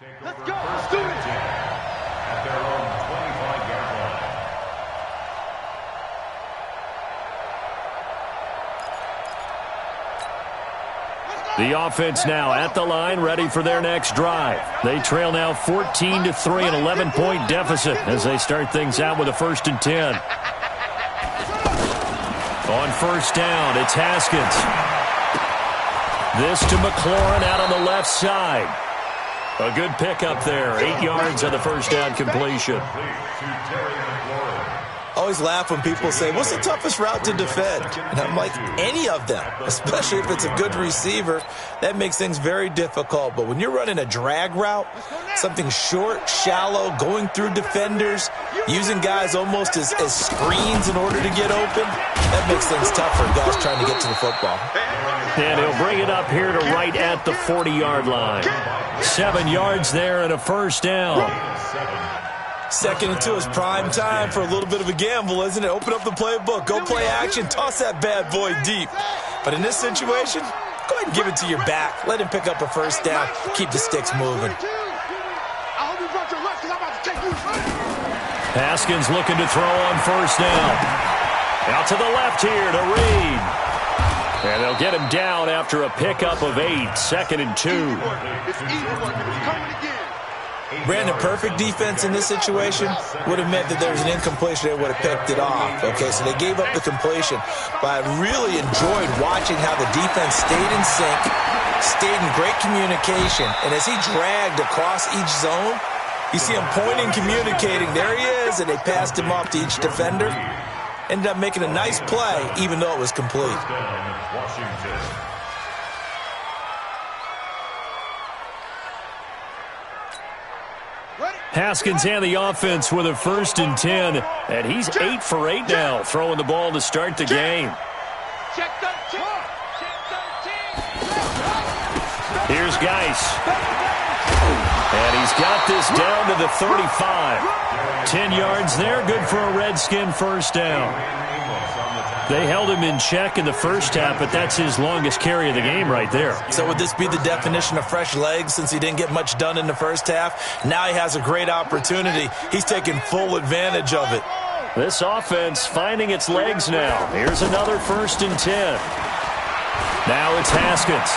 Let's go. Let's do it. At their own 25-yard line. The offense now at the line, ready for their next drive. They trail now 14-3, an 11-point deficit as they start things out with a 1st and 10. On 1st down, it's Haskins. This to McLaurin out on the left side. A good pickup there. 8 yards on the 1st down completion. Always laugh when people say, what's the toughest route to defend? And I'm like, any of them, especially if it's a good receiver. That makes things very difficult. But when you're running a drag route, something short, shallow, going through defenders, using guys almost as screens in order to get open, that makes things tough for guys trying to get to the football. And he'll bring it up here to right at the 40-yard line. 7 yards there and a 1st down. 2nd and 2 is prime time for a little bit of a gamble, isn't it? Open up the playbook, go play action, toss that bad boy deep. But in this situation, go ahead and give it to your back. Let him pick up a 1st down. Keep the sticks moving. Haskins looking to throw on 1st down. Out to the left here to Reed. And they'll get him down after a pickup of 8. 2nd and 2. Brandon, perfect defense in this situation would have meant that there was an incompletion. They would have picked it off. Okay, so they gave up the completion. But I really enjoyed watching how the defense stayed in sync, stayed in great communication. And as he dragged across each zone, you see him pointing, communicating. There he is, and they passed him off to each defender. Ended up making a nice play, even though it was complete. Haskins and the offense with a 1st and 10. And he's 8 for 8 now, throwing the ball to start the game. Here's Geis. And he's got this down to the 35. 10 yards there, good for a Redskin 1st down. They held him in check in the 1st half, but that's his longest carry of the game right there. So would this be the definition of fresh legs since he didn't get much done in the 1st half? Now he has a great opportunity. He's taking full advantage of it. This offense finding its legs now. Here's another 1st and 10. Now it's Haskins.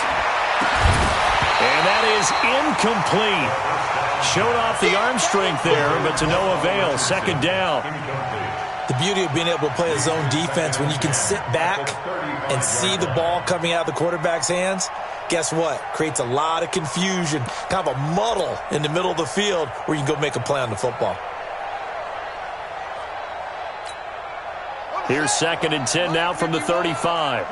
And that is incomplete. Showed off the arm strength there, but to no avail. 2nd down. The beauty of being able to play a zone defense when you can sit back and see the ball coming out of the quarterback's hands, guess what? Creates a lot of confusion, kind of a muddle in the middle of the field where you can go make a play on the football. Here's 2nd and 10 now from the 35.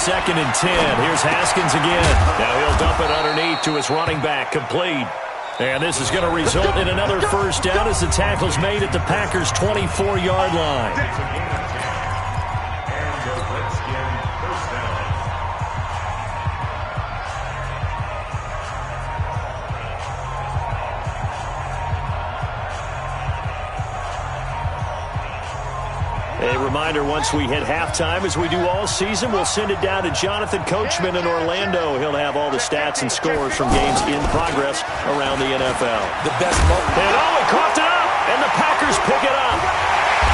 2nd and 10. Here's Haskins again. Now he'll dump it underneath to his running back, complete. And this is going to result in another 1st down as the tackle's made at the Packers' 24-yard line. A reminder, once we hit halftime, as we do all season, we'll send it down to Jonathan Coachman in Orlando. He'll have all the stats and scores from games in progress around the NFL. The best moment. And he caught it up, and the Packers pick it up.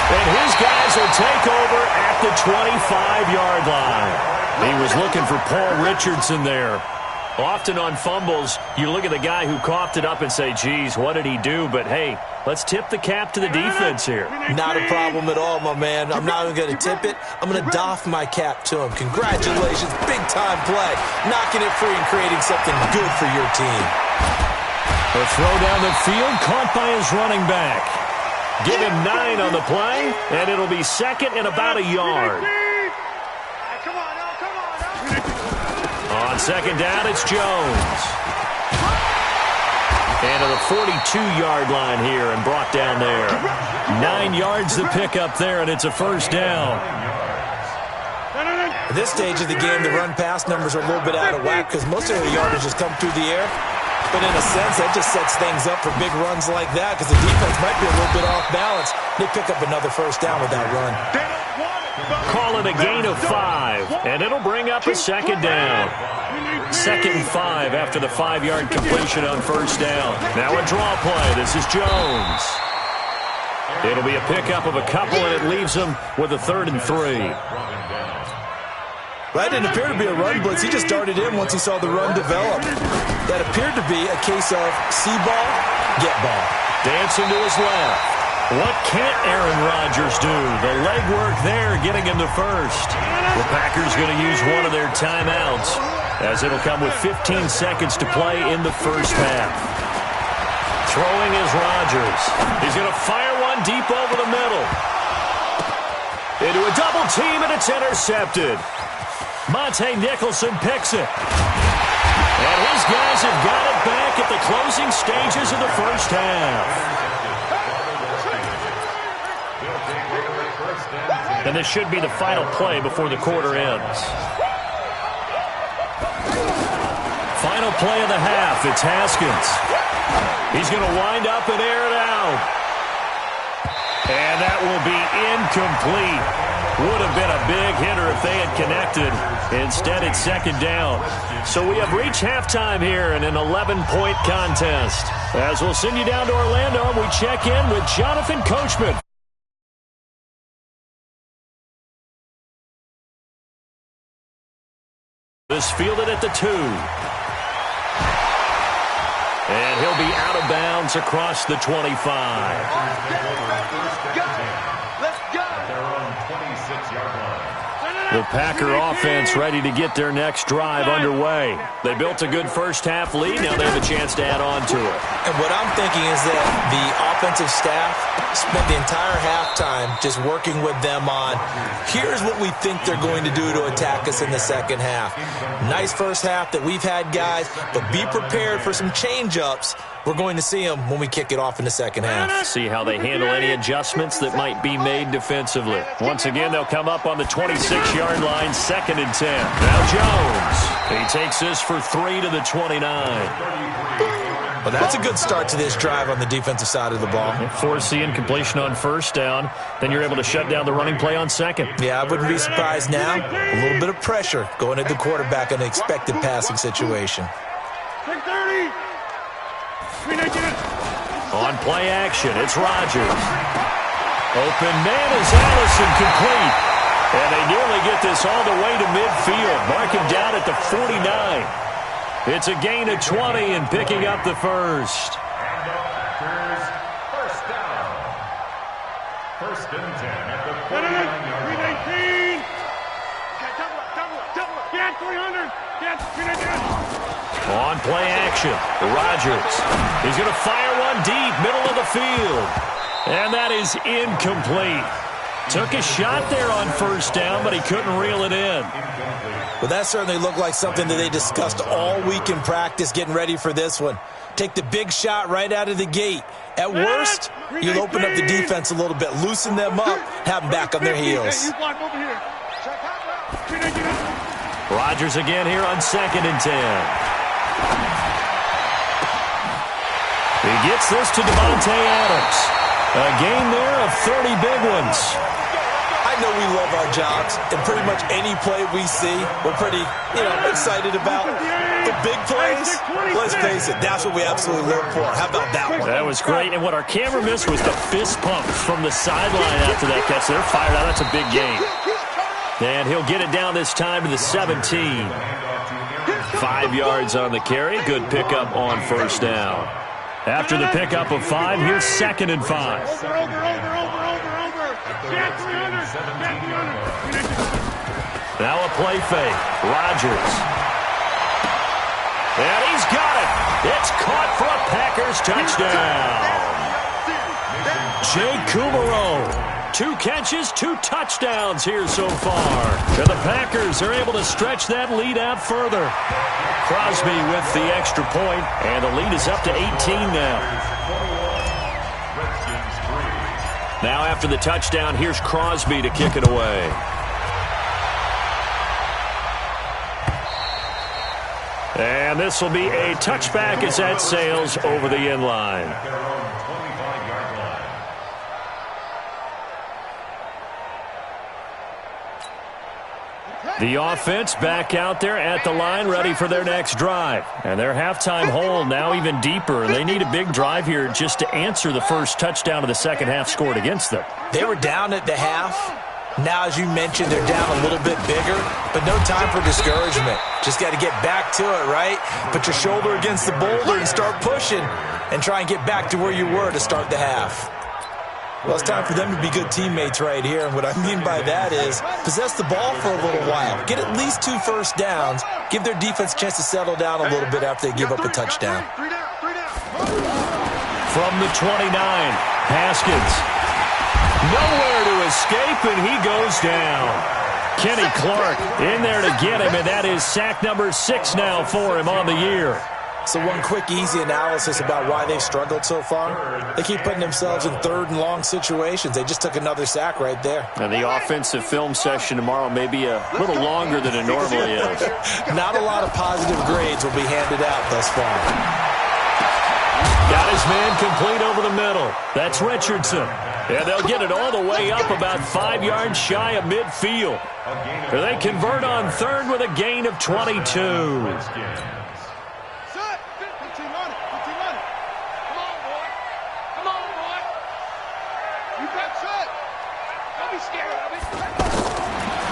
And his guys will take over at the 25-yard line. He was looking for Paul Richardson there. Often on fumbles, you look at the guy who coughed it up and say, geez, what did he do? But, hey, let's tip the cap to the defense here. Not a problem at all, my man. I'm not even going to tip it. I'm going to doff my cap to him. Congratulations. Big-time play. Knocking it free and creating something good for your team. A throw down the field, caught by his running back. Give him 9 on the play, and it'll be 2nd and about a yard. On 2nd down, it's Jones. And to the 42-yard line here and brought down there. 9 yards to pick up there, and it's a 1st down. At this stage of the game, the run-pass numbers are a little bit out of whack because most of the yardage just come through the air. But in a sense, that just sets things up for big runs like that because the defense might be a little bit off balance. They pick up another 1st down with that run. Call and a gain of 5. And it'll bring up a second down. 2nd and 5 after the 5-yard completion on first down. Now a draw play. This is Jones. It'll be a pickup of a couple, and it leaves them with a 3rd and 3. That didn't appear to be a run blitz. He just darted in once he saw the run develop. That appeared to be a case of see ball, get ball. Dancing to his left. What can't Aaron Rodgers do? The legwork there getting him to first. The Packers going to use one of their timeouts, as it'll come with 15 seconds to play in the first half. Throwing is Rodgers. He's going to fire one deep over the middle. Into a double team, and it's intercepted. Monte Nicholson picks it. And his guys have got it back at the closing stages of the first half. And this should be the final play before the quarter ends. Final play of the half. It's Haskins. He's going to wind up and air it out. And that will be incomplete. Would have been a big hitter if they had connected. Instead, it's second down. So we have reached halftime here in an 11-point contest. As we'll send you down to Orlando, we check in with Jonathan Coachman. This fielded at the 2. And he'll be out of bounds across the 25. Let's go. Their own 26-yard line. The Packer offense ready to get their next drive underway. They built a good first-half lead. Now they have a chance to add on to it. And what I'm thinking is that the offensive staff spent the entire halftime just working with them on, here's what we think they're going to do to attack us in the second half. Nice first half that we've had, guys, but be prepared for some change-ups. We're going to see them when we kick it off in the second half. See how they handle any adjustments that might be made defensively. Once again, they'll come up on the 26-yard line, 2nd and 10. Now Jones. He takes this for 3 to the 29. Well, that's a good start to this drive on the defensive side of the ball. Force the incompletion on first down. Then you're able to shut down the running play on second. Yeah, I wouldn't be surprised now. A little bit of pressure going at the quarterback in an expected passing situation. 630. On play action, it's Rodgers. Open man is Allison, complete. And they nearly get this all the way to midfield. Mark him down at the 49. It's a gain of 20 and picking up the first. First down. 1st and 10 at the 49-yard line. Get 300. Get 300. On play action, Rodgers. He's going to fire one deep, middle of the field. And that is incomplete. Took a shot there on first down, but he couldn't reel it in. Well, that certainly looked like something that they discussed all week in practice, getting ready for this one. Take the big shot right out of the gate. At worst, you'll open up the defense a little bit, loosen them up, have them back on their heels. Rodgers again here on 2nd and 10. He gets this to Devontae Adams. A gain there of 30 big ones. I know we love our jobs, and pretty much any play we see, we're pretty, excited about. The big plays, let's face it, that's what we absolutely live for. How about that one? That was great, and what our camera missed was the fist pump from the sideline after that catch. They're fired out. That's a big gain. And he'll get it down this time to the 17. 5 yards on the carry. Good pickup on first down. After the pickup of 5, here's 2nd and 5. Over. Get 300. Now a play fake. Rodgers. And he's got it. It's caught for a Packers touchdown. Jake Kumaro. 2 catches, 2 touchdowns here so far. And the Packers are able to stretch that lead out further. Crosby with the extra point, and the lead is up to 18 now. Now after the touchdown, here's Crosby to kick it away. And this will be a touchback as that sails over the end line. The offense back out there at the line, ready for their next drive. And their halftime hole now even deeper. They need a big drive here just to answer the first touchdown of the second half scored against them. They were down at the half. Now, as you mentioned, they're down a little bit bigger, but no time for discouragement. Just got to get back to it, right? Put your shoulder against the boulder and start pushing and try and get back to where you were to start the half. Well, it's time for them to be good teammates right here. And what I mean by that is possess the ball for a little while. Get at least 2 first downs. Give their defense a chance to settle down a little bit after they give up a touchdown. From the 29, Haskins. Nowhere to escape, and he goes down. Kenny Clark in there to get him, and that is sack number 6 now for him on the year. So one quick, easy analysis about why they've struggled so far. They keep putting themselves in third and long situations. They just took another sack right there. And the offensive film session tomorrow may be a little longer than it normally is. Not a lot of positive grades will be handed out thus far. Got his man complete over the middle. That's Richardson. And they'll get it all the way up about 5 yards shy of midfield. They convert on third with a gain of 22.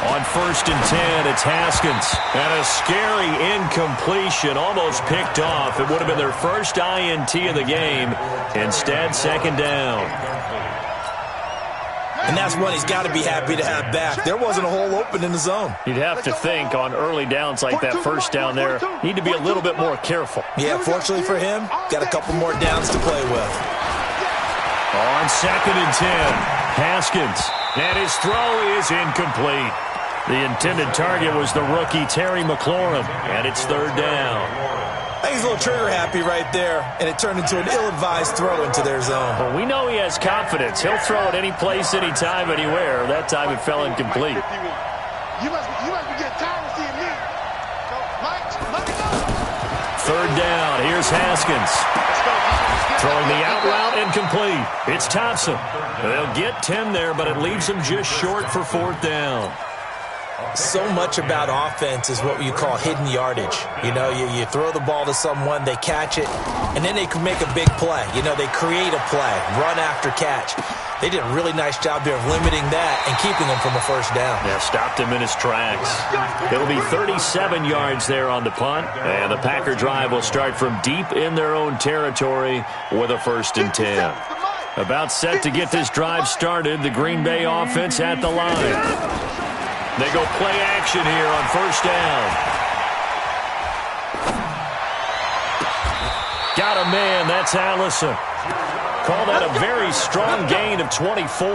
On 1st and 10, it's Haskins. And a scary incompletion, almost picked off. It would have been their first INT of the game. Instead, second down. And that's one he's got to be happy to have back. There wasn't a hole open in the zone. You'd have to think on early downs like that first down there, need to be a little bit more careful. Yeah, fortunately for him, got a couple more downs to play with. On 2nd and 10, Haskins. And his throw is incomplete. The intended target was the rookie Terry McLaurin, and it's third down. I think he's a little trigger happy right there, and it turned into an ill-advised throw into their zone. Well, we know he has confidence. He'll throw it any place, anytime, anywhere. That time it fell incomplete. You must be getting tired of seeing me. Third down. Here's Haskins. Throwing the out route incomplete. It's Thompson. They'll get 10 there, but it leaves them just short for 4th down. So much about offense is what you call hidden yardage. You know, you throw the ball to someone, they catch it, and then they can make a big play. You know, they create a play, run after catch. They did a really nice job there of limiting that and keeping him from a first down. Yeah, stopped him in his tracks. It'll be 37 yards there on the punt, and the Packer drive will start from deep in their own territory with a 1st and 10. About set to get this drive started, the Green Bay offense at the line. They go play action here on 1st down. Got a man, that's Allison. Call that a very strong gain of 24.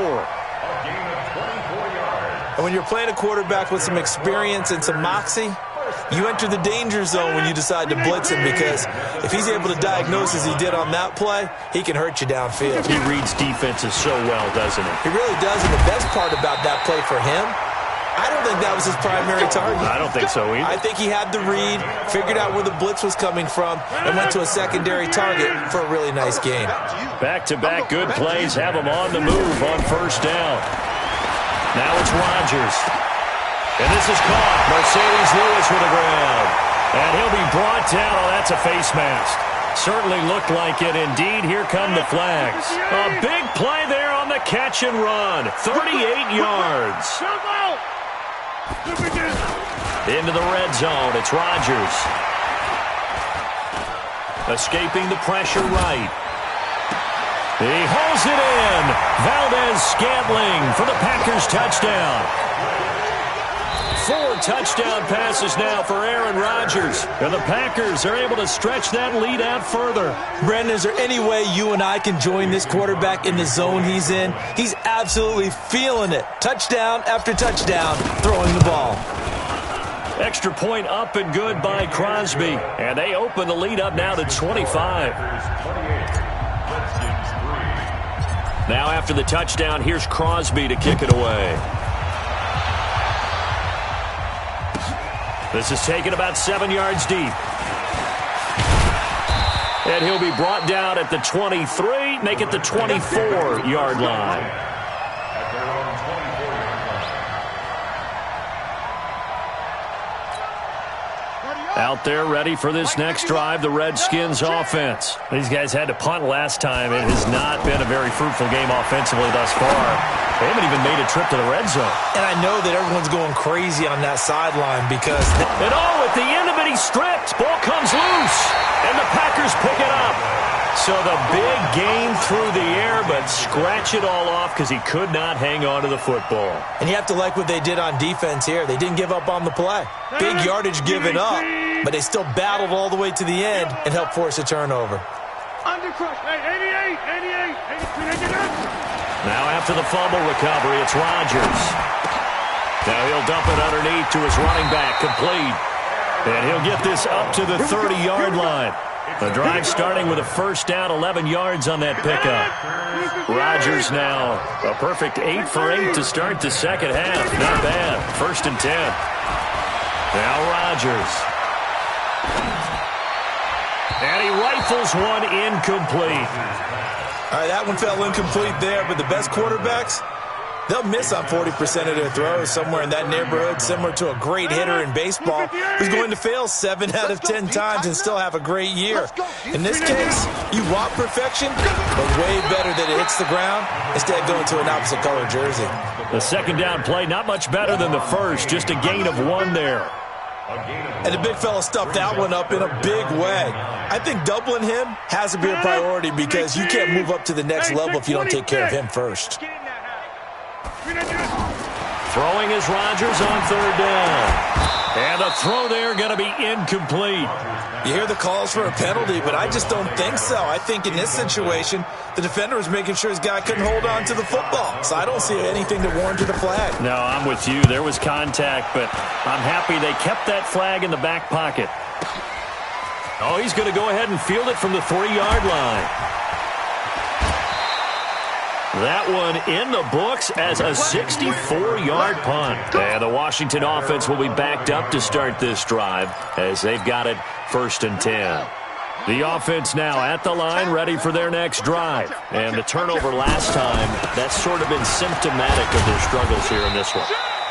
And when you're playing a quarterback with some experience and some moxie, you enter the danger zone when you decide to blitz him, because if he's able to diagnose as he did on that play, he can hurt you downfield. He reads defenses so well, doesn't he? He really does, and the best part about that play for him, I don't think that was his primary target. I don't think so either. I think he had the read, figured out where the blitz was coming from, and went to a secondary target for a really nice gain. Back-to-back good plays have him on the move on 1st down. Now it's Rodgers. And this is caught. Mercedes Lewis with the ground. And he'll be brought down. Oh, that's a face mask. Certainly looked like it. Indeed, here come the flags. A big play there on the catch and run. 38 yards. Into the red zone. It's Rodgers. Escaping the pressure right. He hauls it in. Valdez-Scantling for the Packers touchdown. 4 touchdown passes now for Aaron Rodgers. And the Packers are able to stretch that lead out further. Brandon, is there any way you and I can join this quarterback in the zone he's in? He's absolutely feeling it. Touchdown after touchdown, throwing the ball. Extra point up and good by Crosby. And they open the lead up now to 25. Now after the touchdown, here's Crosby to kick it away. This is taken about 7 yards deep. And he'll be brought down at the 23, make it the 24-yard line. Out there ready for this next drive, the Redskins offense. These guys had to punt last time. It has not been a very fruitful game offensively thus far. They haven't even made a trip to the red zone. And I know that everyone's going crazy on that sideline because... And at the end of it, he's stripped. Ball comes loose, and the Packers pick it up. So the big gain through the air, but scratch it all off because he could not hang on to the football. And you have to like what they did on defense here. They didn't give up on the play. Big yardage given up, but they still battled all the way to the end and helped force a turnover. Under crush. 88, 83. Now after the fumble recovery, it's Rodgers. Now he'll dump it underneath to his running back, complete. And he'll get this up to the 30-yard line. The drive starting with a first down, 11 yards on that pickup. Rodgers now a perfect 8 for 8 to start the second half. Not bad. 1st and 10. Now Rodgers. And he rifles one incomplete. All right, that one fell incomplete there, but the best quarterbacks, they'll miss on 40% of their throws, somewhere in that neighborhood, similar to a great hitter in baseball who's going to fail 7 out of 10 times and still have a great year. In this case, you want perfection, but way better that it hits the ground instead of going to an opposite color jersey. The second down play, not much better than the first, just a gain of 1 there. And the big fella stuffed that one up in a big way. I think doubling him has to be a priority because you can't move up to the next level if you don't take care of him first. Throwing is Rodgers on 3rd down. And the throw there going to be incomplete. You hear the calls for a penalty, but I just don't think so. I think in this situation, the defender was making sure his guy couldn't hold on to the football. So I don't see anything that warranted a flag. No, I'm with you. There was contact, but I'm happy they kept that flag in the back pocket. Oh, he's going to go ahead and field it from the 3-yard line. That one in the books as a 64-yard punt. And the Washington offense will be backed up to start this drive as they've got it 1st and 10. The offense now at the line, ready for their next drive. And the turnover last time, that's sort of been symptomatic of their struggles here in this one.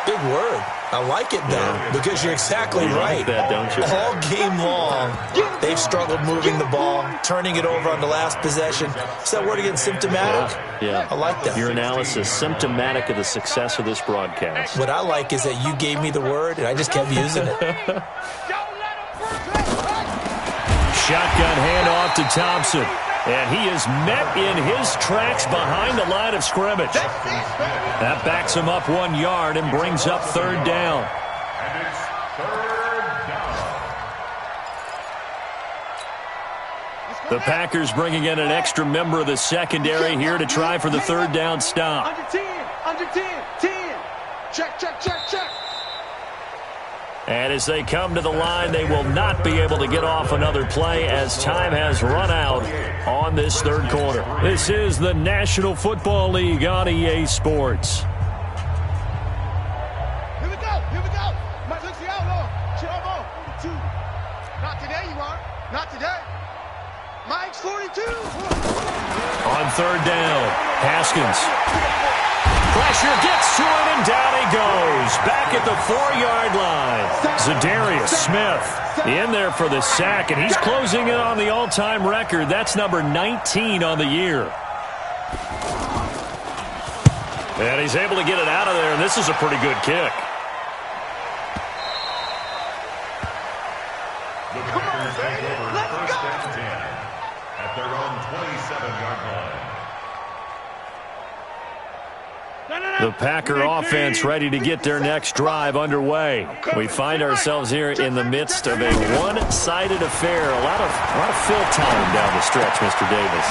Big word. I like it, though, because you're exactly right. Like that, don't you? All game long, they've struggled moving the ball, turning it over on the last possession. Is that word again, symptomatic? Yeah. I like that. Your analysis, symptomatic of the success of this broadcast. What I like is that you gave me the word, and I just kept using it. Shotgun handoff to Thompson. And he is met in his tracks behind the line of scrimmage. That backs him up 1 yard and brings up 3rd down. And it's 3rd down. The Packers bringing in an extra member of the secondary here to try for the 3rd down stop. Under 10, 10. Check. And as they come to the line, they will not be able to get off another play as time has run out on this 3rd quarter. This is the National Football League on EA Sports. Here we go. Mike, look, see outlaw. Chill on. 42. Not today, you are. Not today. Mike's 42. On 3rd down, Haskins. Pressure gets to him, and down he goes. Back at the 4-yard line. Zadarius Smith in there for the sack, and he's closing in on the all-time record. That's number 19 on the year. And he's able to get it out of there, and this is a pretty good kick. The Packers take over 1st and 10 at their own 27-yard line. The Packer offense ready to get their next drive underway. We find ourselves here in the midst of a one-sided affair. A lot of fill time down the stretch, Mr. Davis.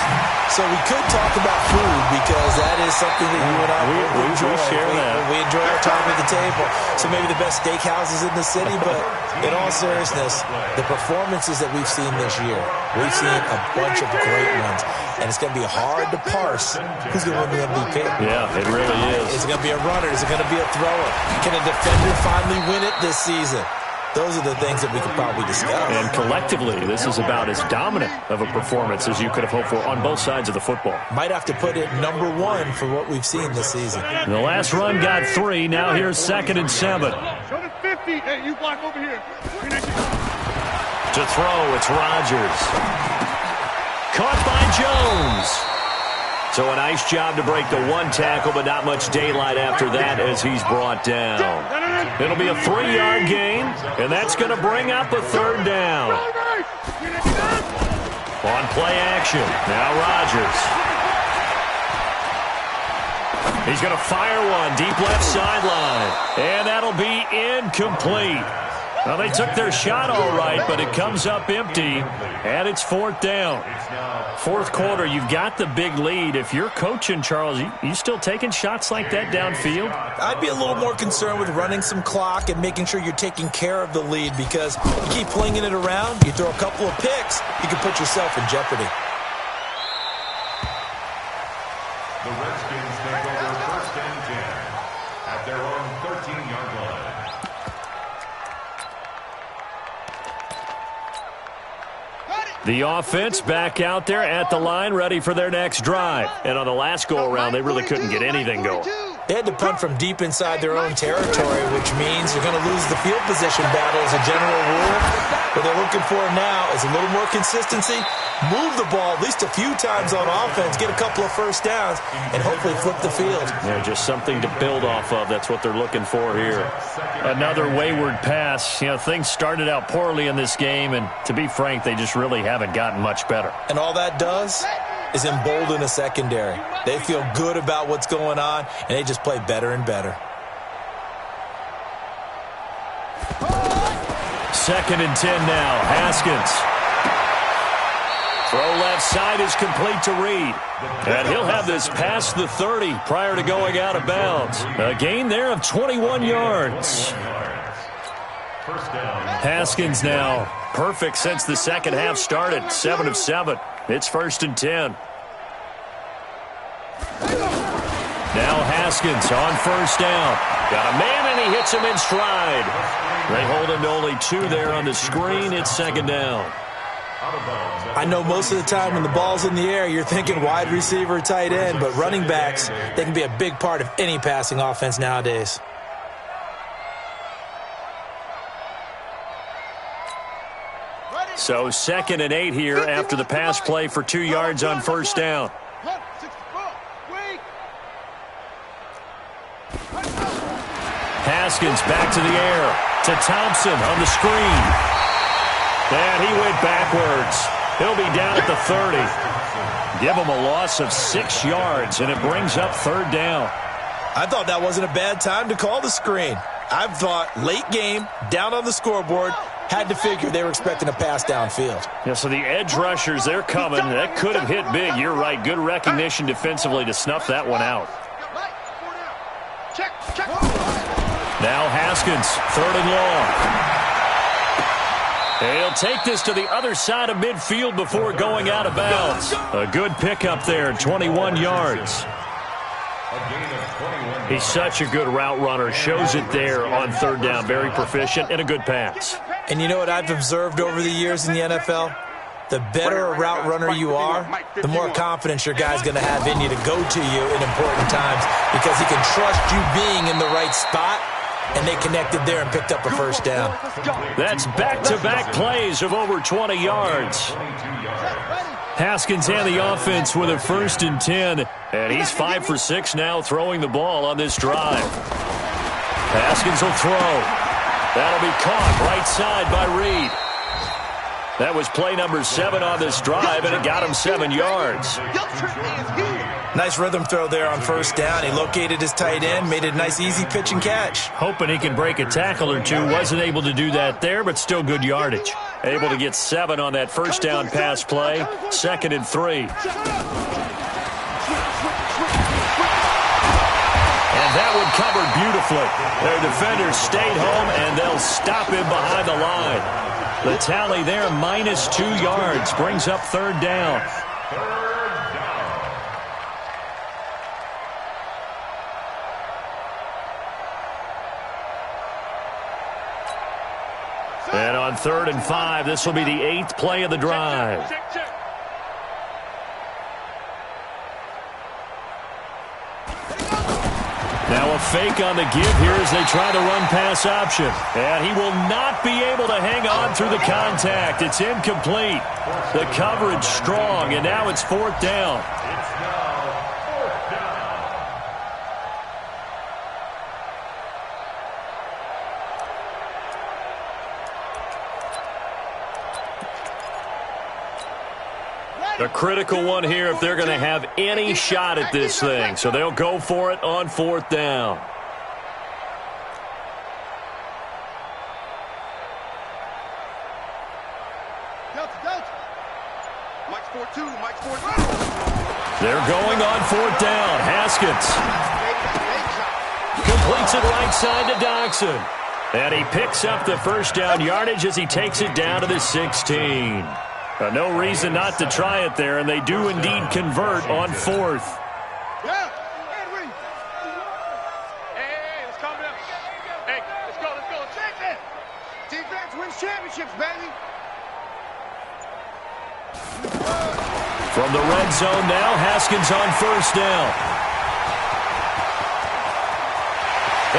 So we could talk about food because that is something that you and I enjoy. We share that. We enjoy our time at the table. So maybe the best steakhouses in the city, but in all seriousness, the performances that we've seen this year, we've seen a bunch of great ones. And it's going to be hard to parse who's going to win the MVP. Yeah, it really is. Is it going to be a runner? Is it going to be a thrower? Can a defender finally win it this season? Those are the things that we could probably discuss. And collectively, this is about as dominant of a performance as you could have hoped for on both sides of the football. Might have to put it number 1 for what we've seen this season. The last run got 3. Now here's 2nd and 7. Show the 50. Hey, you block over here. To throw, it's Rodgers. Caught by Jones. So a nice job to break the one tackle, but not much daylight after that as he's brought down. It'll be a 3-yard gain, and that's going to bring up a third down. On play action, now Rodgers. He's going to fire one deep left sideline, and that'll be incomplete. Well, they took their shot all right, but it comes up empty, and it's 4th down. Fourth quarter, you've got the big lead. If you're coaching, Charles, you still taking shots like that downfield? I'd be a little more concerned with running some clock and making sure you're taking care of the lead, because you keep flinging it around, you throw a couple of picks, you can put yourself in jeopardy. The Redskins take over 1st and 10 at their own 13-yard line. The offense back out there at the line, ready for their next drive. And on the last go-around, they really couldn't get anything going. They had to punt from deep inside their own territory, which means they're going to lose the field position battle as a general rule. What they're looking for now is a little more consistency, move the ball at least a few times on offense, get a couple of first downs, and hopefully flip the field. Yeah, just something to build off of. That's what they're looking for here. Another wayward pass. You know, things started out poorly in this game, and to be frank, they just really haven't gotten much better. And all that does is embolden a secondary. They feel good about what's going on, and they just play better and better. 2nd and 10 now. Haskins. Throw left side is complete to Reed. And he'll have this past the 30 prior to going out of bounds. A gain there of 21 yards. Haskins now perfect since the second half started. 7 of 7. It's 1st and 10. Now Haskins on 1st down. Got a man, and he hits him in stride. They hold him to only 2 there on the screen. It's 2nd down. I know most of the time when the ball's in the air, you're thinking wide receiver, tight end, but running backs, they can be a big part of any passing offense nowadays. So 2nd and 8 here after the pass play for 2 yards on 1st down. Haskins back to the air to Thompson on the screen. And he went backwards. He'll be down at the 30. Give him a loss of 6 yards, and it brings up 3rd down. I thought that wasn't a bad time to call the screen. I thought late game, down on the scoreboard, had to figure they were expecting a pass downfield. Yeah, so the edge rushers, they're coming. That could have hit big. You're right. Good recognition defensively to snuff that one out. Now Haskins, 3rd and long. He'll take this to the other side of midfield before going out of bounds. A good pickup there, 21 yards. He's such a good route runner. Shows it there on 3rd down. Very proficient and a good pass. And you know what I've observed over the years in the NFL? The better a route runner you are, the more confidence your guy's going to have in you to go to you in important times, because he can trust you being in the right spot, and they connected there and picked up a 1st down. That's back-to-back plays of over 20 yards. Haskins and the offense with a 1st and 10, and he's 5 for 6 now throwing the ball on this drive. Haskins will throw. That'll be caught right side by Reed. That was play number 7 on this drive, and it got him 7 yards. Nice rhythm throw there on 1st down. He located his tight end, made a nice easy pitch and catch. Hoping he can break a tackle or two. Wasn't able to do that there, but still good yardage. Able to get 7 on that 1st down pass play. 2nd and 3. And that one covered beautifully. Their defenders stayed home, and they'll stop him behind the line. The tally there, -2 yards, brings up 3rd down. And on 3rd and 5, this will be the 8th play of the drive. Now a fake on the give here as they try to run pass option. And he will not be able to hang on through the contact. It's incomplete. The coverage strong, and now it's 4th down. It's now 4th down. A critical one here if they're going to have any shot at this thing. So they'll go for it on 4th down. They're going on 4th down. Haskins completes it right side to Doxson. And he picks up the first down yardage as he takes it down to the 16. No reason not to try it there, and they do indeed convert on 4th. Yeah. Hey, let's calm down. Hey, let's go. Defense wins championships, baby. From the red zone now, Haskins on 1st down.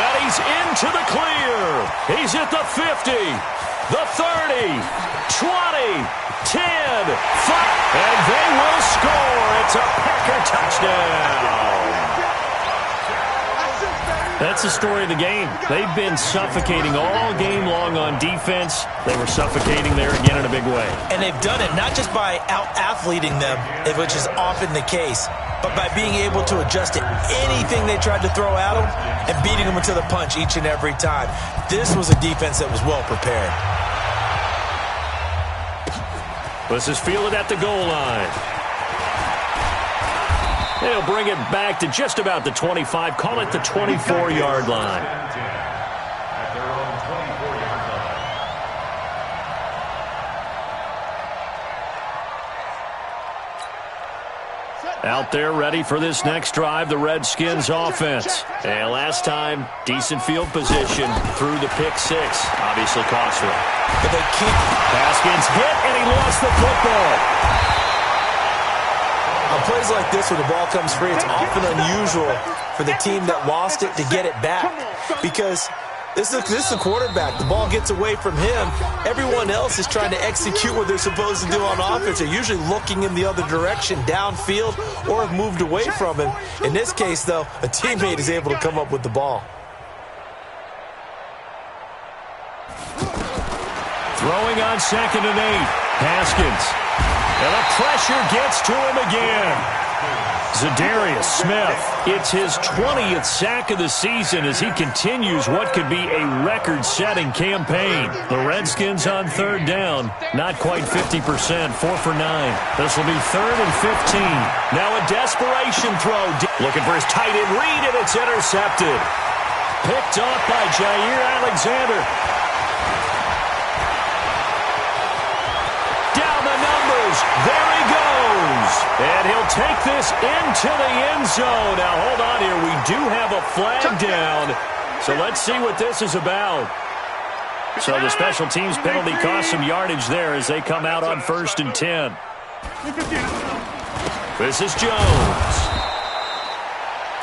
And he's into the clear. He's at the 50, the 30, 20, 10, 5, and they will score. It's a Packer touchdown. That's the story of the game. They've been suffocating all game long on defense. They were suffocating there again in a big way. And they've done it not just by out-athleting them, which is often the case, but by being able to adjust to anything they tried to throw at them and beating them into the punch each and every time. This was a defense that was well prepared. This is fielded at the goal line. They'll bring it back to just about the 25, call it the 24-yard line. At their own 24-yard line. Out there ready for this next drive, the Redskins offense. And last time, decent field position through the pick 6. Obviously costly. But they keep... Haskins hit, and he lost the football. On plays like this, when the ball comes free, it's often unusual for the team that lost it to get it back. Because this is the quarterback. The ball gets away from him. Everyone else is trying to execute what they're supposed to do on offense. They're usually looking in the other direction, downfield, or have moved away from him. In this case, though, a teammate is able to come up with the ball. Throwing on 2nd and 8. Haskins. And the pressure gets to him again. Zadarius Smith, it's his 20th sack of the season as he continues what could be a record-setting campaign. The Redskins on 3rd down, not quite 50%, 4 for 9. This will be 3rd and 15. Now a desperation throw. Looking for his tight end read, and it's intercepted. Picked off by Jair Alexander. There he goes. And he'll take this into the end zone. Now, hold on here. We do have a flag down. So let's see what this is about. So the special teams penalty cost some yardage there as they come out on 1st and 10. This is Jones.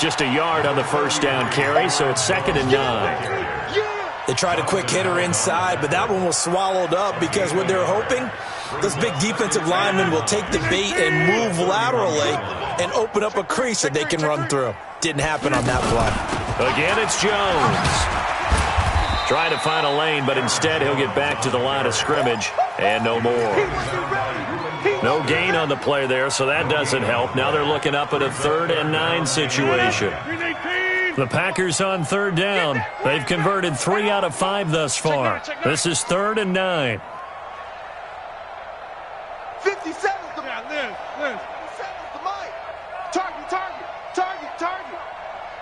Just a yard on the 1st down carry, so it's 2nd and 9. They tried a quick hitter inside, but that one was swallowed up because what they're hoping, this big defensive lineman will take the bait and move laterally and open up a crease that they can run through. Didn't happen on that play. Again, it's Jones. Trying to find a lane, but instead he'll get back to the line of scrimmage, and no more. No gain on the play there, so that doesn't help. Now they're looking up at a 3rd and 9 situation. The Packers on 3rd down. They've converted 3 out of 5 thus far. This is 3rd and 9. 57's the Liz. 57's the mic. Target.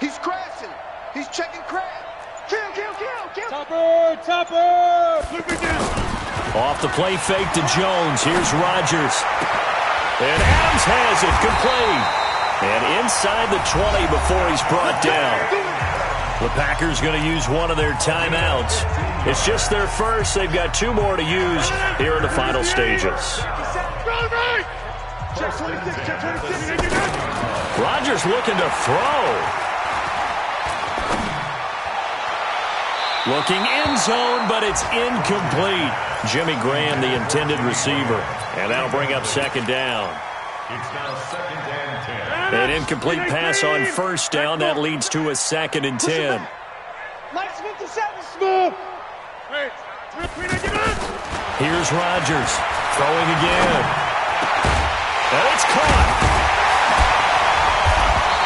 He's crashing. He's checking crash. Kill. Topper. Look at this. Off the play fake to Jones. Here's Rodgers. And Adams has it complete. And inside the 20 before he's brought down. The Packers going to use one of their timeouts. It's just their first. They've got 2 more to use here in the final stages. Rodgers looking to throw. Looking end zone, but it's incomplete. Jimmy Graham, the intended receiver. And that'll bring up second down. It's now 2nd and 10. An incomplete pass on first down. That leads to a 2nd and 10. Minus 57, smooth. Here's Rodgers throwing again. And it's caught.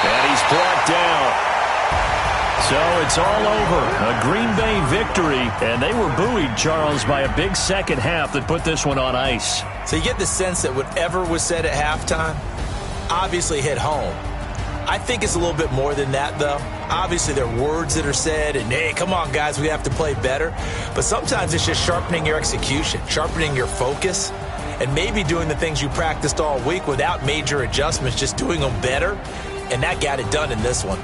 And he's brought down. So it's all over. A Green Bay victory. And they were buoyed, Charles, by a big second half that put this one on ice. So you get the sense that whatever was said at halftime obviously hit home. I think it's a little bit more than that, though. Obviously, there are words that are said, and, hey, come on, guys, we have to play better. But sometimes it's just sharpening your execution, sharpening your focus, and maybe doing the things you practiced all week without major adjustments, just doing them better. And that got it done in this one.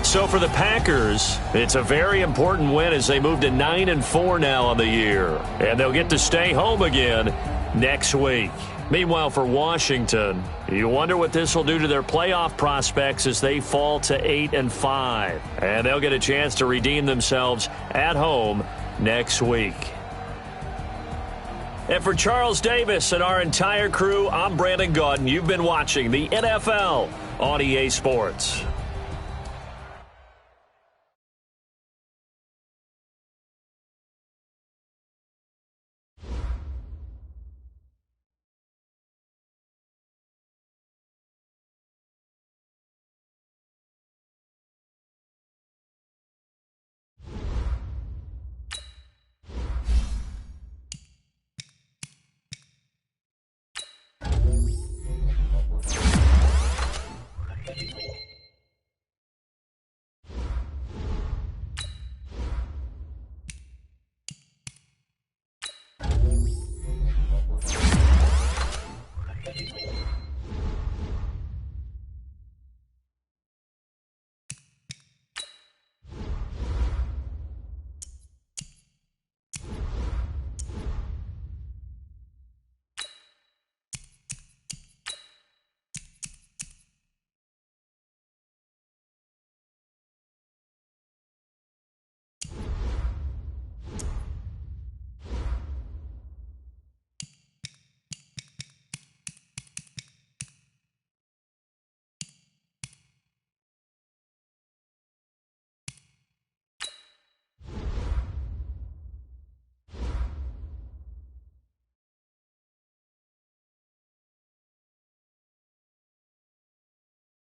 So for the Packers, it's a very important win as they move to 9-4 now on the year. And they'll get to stay home again next week. Meanwhile, for Washington, you wonder what this will do to their playoff prospects as they fall to 8-5. And they'll get a chance to redeem themselves at home next week. And for Charles Davis and our entire crew, I'm Brandon Gaudin. You've been watching the NFL on EA Sports.